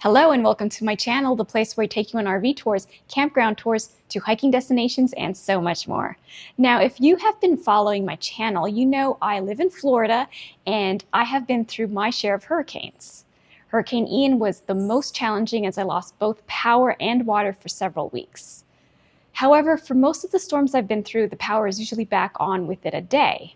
Hello and welcome to my channel, the place where I take you on RV tours, campground tours, to hiking destinations, and so much more. Now, if you have been following my channel, you know I live in Florida and I have been through my share of hurricanes. Hurricane Ian was the most challenging as I lost both power and water for several weeks. However, for most of the storms I've been through, the power is usually back on within a day.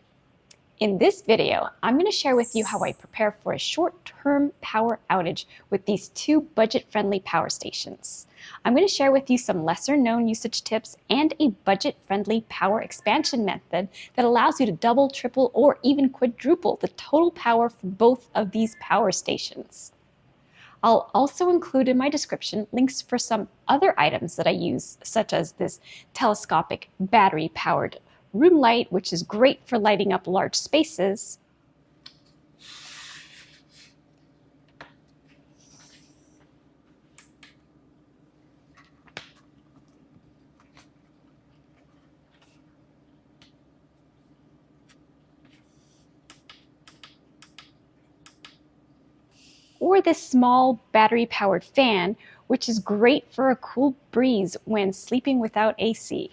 In this video, I'm going to share with you how I prepare for a short-term power outage with these two budget-friendly power stations. I'm going to share with you some lesser-known usage tips and a budget-friendly power expansion method that allows you to double, triple, or even quadruple the total power for both of these power stations. I'll also include in my description links for some other items that I use, such as this telescopic battery-powered room light, which is great for lighting up large spaces, or this small battery-powered fan, which is great for a cool breeze when sleeping without AC.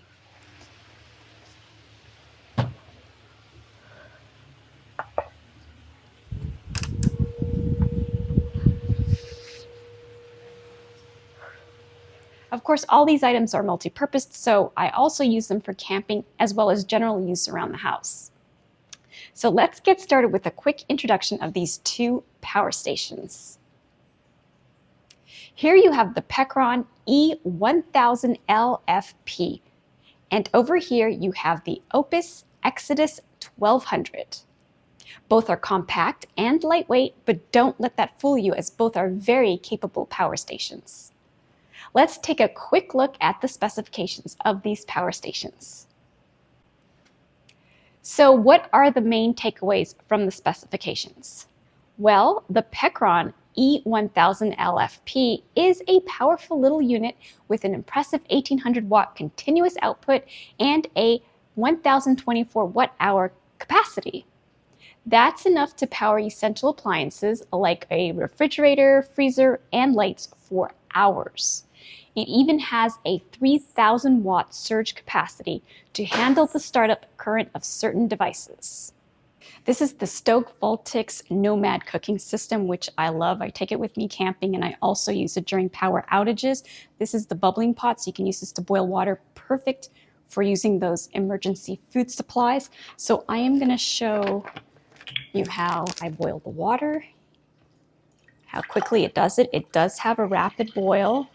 Of course, all these items are multi-purpose, so I also use them for camping as well as general use around the house. So let's get started with a quick introduction of these two power stations. Here you have the Pecron E1000LFP, and over here you have the Opus Exodus 1200. Both are compact and lightweight, but don't let that fool you, as both are very capable power stations. Let's take a quick look at the specifications of these power stations. So what are the main takeaways from the specifications? Well, the Pecron E1000LFP is a powerful little unit with an impressive 1800 watt continuous output and a 1024 watt-hour capacity. That's enough to power essential appliances like a refrigerator, freezer, and lights for hours. It even has a 3000 watt surge capacity to handle the startup current of certain devices. This is the Stoke Voltix Nomad cooking system, which I love. I take it with me camping and I also use it during power outages. This is the bubbling pot, so you can use this to boil water. Perfect for using those emergency food supplies. So I am going to show you how I boil the water, how quickly it does it. It does have a rapid boil.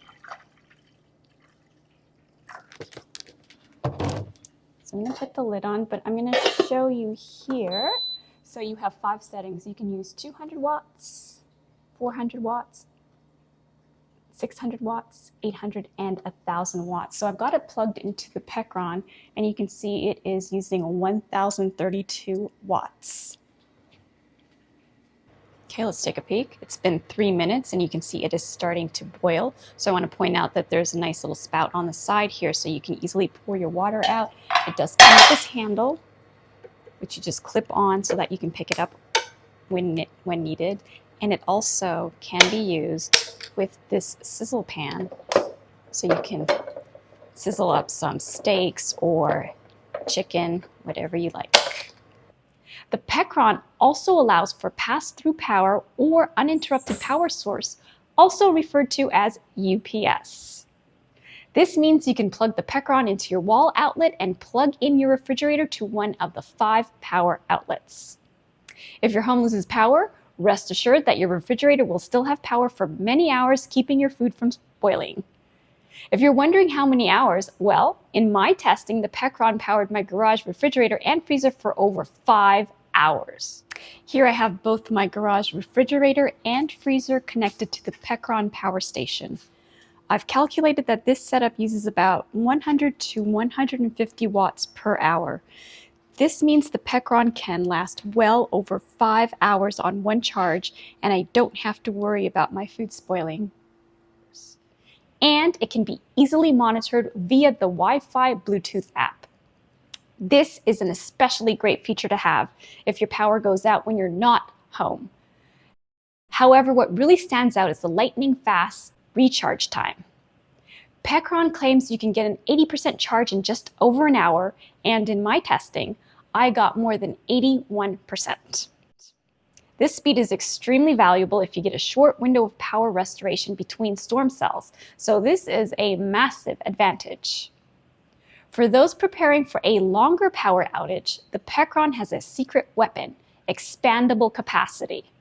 So I'm going to put the lid on, but I'm going to show you here. So you have 5 settings. You can use 200 watts, 400 watts, 600 watts, 800, and 1000 watts. So I've got it plugged into the Pecron, and you can see it is using 1032 watts. Okay, let's take a peek. It's been 3 minutes and you can see it is starting to boil. So I want to point out that there's a nice little spout on the side here so you can easily pour your water out. It does come with this handle, which you just clip on so that you can pick it up when needed. And it also can be used with this sizzle pan, so you can sizzle up some steaks or chicken, whatever you like. The Pecron also allows for pass-through power or uninterrupted power source, also referred to as UPS. This means you can plug the Pecron into your wall outlet and plug in your refrigerator to one of the 5 power outlets. If your home loses power, rest assured that your refrigerator will still have power for many hours, keeping your food from spoiling. If you're wondering how many hours, well, in my testing, the Pecron powered my garage refrigerator and freezer for over 5 hours. Here I have both my garage refrigerator and freezer connected to the Pecron power station. I've calculated that this setup uses about 100 to 150 watts per hour. This means the Pecron can last well over 5 hours on one charge, and I don't have to worry about my food spoiling. And it can be easily monitored via the Wi-Fi Bluetooth app. This is an especially great feature to have if your power goes out when you're not home. However, what really stands out is the lightning fast recharge time. Pecron claims you can get an 80% charge in just over an hour, and in my testing, I got more than 81%. This speed is extremely valuable if you get a short window of power restoration between storm cells, so this is a massive advantage. For those preparing for a longer power outage, the Pecron has a secret weapon, expandable capacity.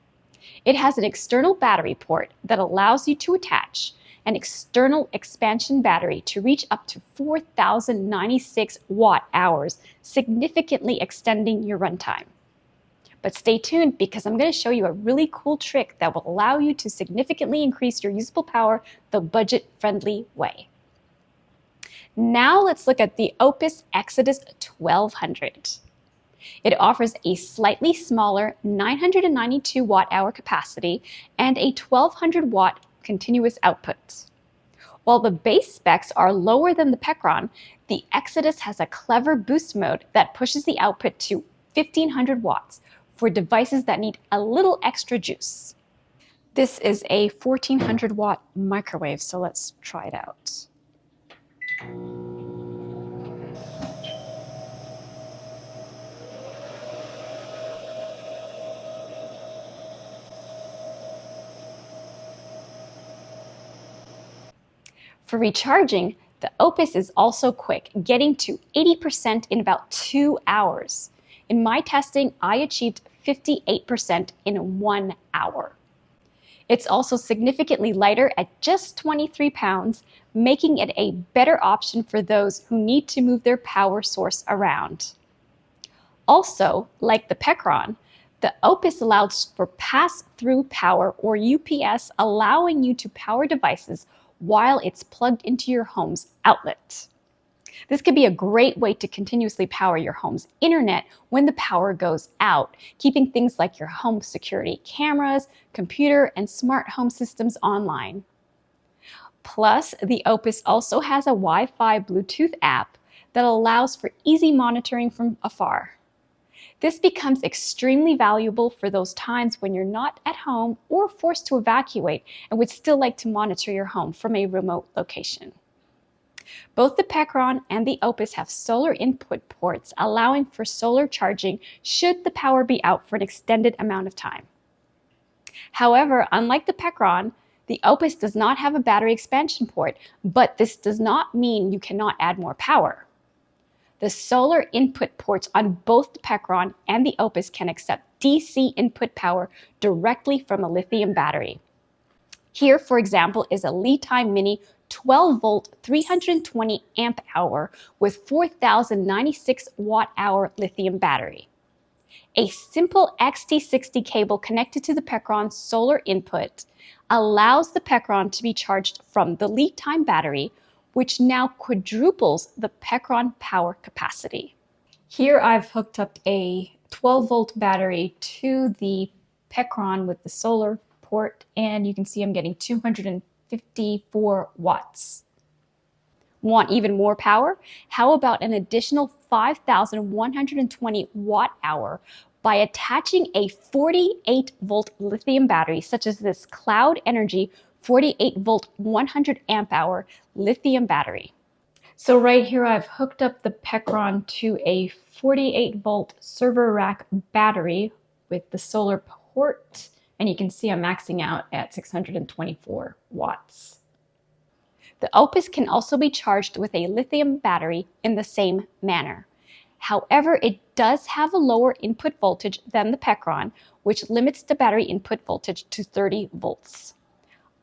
It has an external battery port that allows you to attach an external expansion battery to reach up to 4,096 watt-hours, significantly extending your runtime. But stay tuned because I'm going to show you a really cool trick that will allow you to significantly increase your usable power the budget-friendly way. Now let's look at the Opus Exodus 1200. It offers a slightly smaller 992 watt-hour capacity and a 1200 watt continuous output. While the base specs are lower than the Pecron, the Exodus has a clever boost mode that pushes the output to 1500 watts for devices that need a little extra juice. This is a 1400 watt microwave, so let's try it out. For recharging, the Opus is also quick, getting to 80% in about 2 hours. In my testing, I achieved 58% in 1 hour. It's also significantly lighter at just 23 pounds, making it a better option for those who need to move their power source around. Also, like the Pecron, the Opus allows for pass-through power, or UPS, allowing you to power devices while it's plugged into your home's outlet. This could be a great way to continuously power your home's internet when the power goes out, keeping things like your home security cameras, computer, and smart home systems online. Plus, the Opus also has a Wi-Fi Bluetooth app that allows for easy monitoring from afar. This becomes extremely valuable for those times when you're not at home or forced to evacuate and would still like to monitor your home from a remote location. Both the Pecron and the Opus have solar input ports, allowing for solar charging should the power be out for an extended amount of time. However, unlike the Pecron, the Opus does not have a battery expansion port, but this does not mean you cannot add more power. The solar input ports on both the Pecron and the Opus can accept DC input power directly from a lithium battery. Here, for example, is a Li-Time Mini 12-volt 320 amp hour with 4,096 watt-hour lithium battery. A simple XT60 cable connected to the Pecron's solar input allows the Pecron to be charged from the Li-Time battery, which now quadruples the Pecron power capacity. Here I've hooked up a 12-volt battery to the Pecron with the solar port, and you can see I'm getting 254 watts. Want even more power? How about an additional 5,120 watt-hour by attaching a 48-volt lithium battery, such as this Cloud Energy 48-volt 100 amp hour lithium battery. So right here I've hooked up the Pecron to a 48-volt server rack battery with the solar port, and you can see I'm maxing out at 624 watts. The Opus can also be charged with a lithium battery in the same manner. However, it does have a lower input voltage than the Pecron, which limits the battery input voltage to 30 volts.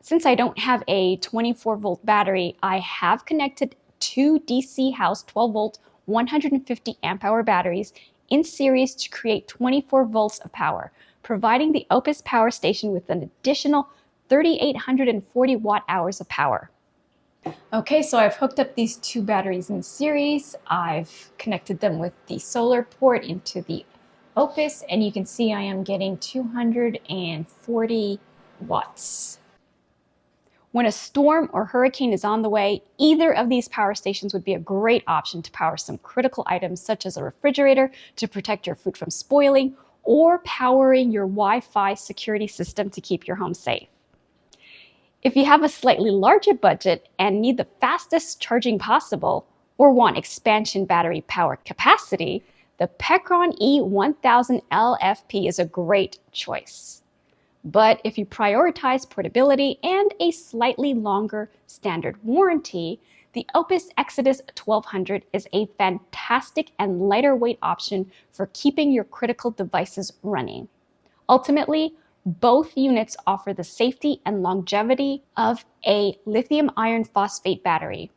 Since I don't have a 24-volt battery, I have connected two DC house 12-volt 150 amp hour batteries in series to create 24 volts of power, providing the Opus power station with an additional 3,840 watt-hours of power. Okay, so I've hooked up these two batteries in series. I've connected them with the solar port into the Opus, and you can see I am getting 240 watts. When a storm or hurricane is on the way, either of these power stations would be a great option to power some critical items such as a refrigerator to protect your food from spoiling, or powering your Wi-Fi security system to keep your home safe. If you have a slightly larger budget and need the fastest charging possible, or want expansion battery power capacity, the Pecron E1000LFP is a great choice. But if you prioritize portability and a slightly longer standard warranty, the Opus Exodus 1200 is a fantastic and lighter weight option for keeping your critical devices running. Ultimately, both units offer the safety and longevity of a lithium iron phosphate battery,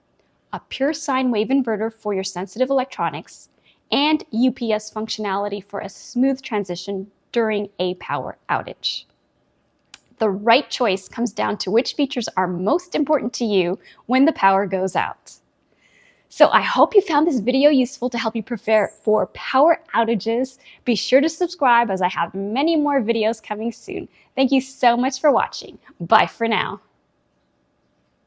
a pure sine wave inverter for your sensitive electronics, and UPS functionality for a smooth transition during a power outage. The right choice comes down to which features are most important to you when the power goes out. So I hope you found this video useful to help you prepare for power outages. Be sure to subscribe as I have many more videos coming soon. Thank you so much for watching. Bye for now.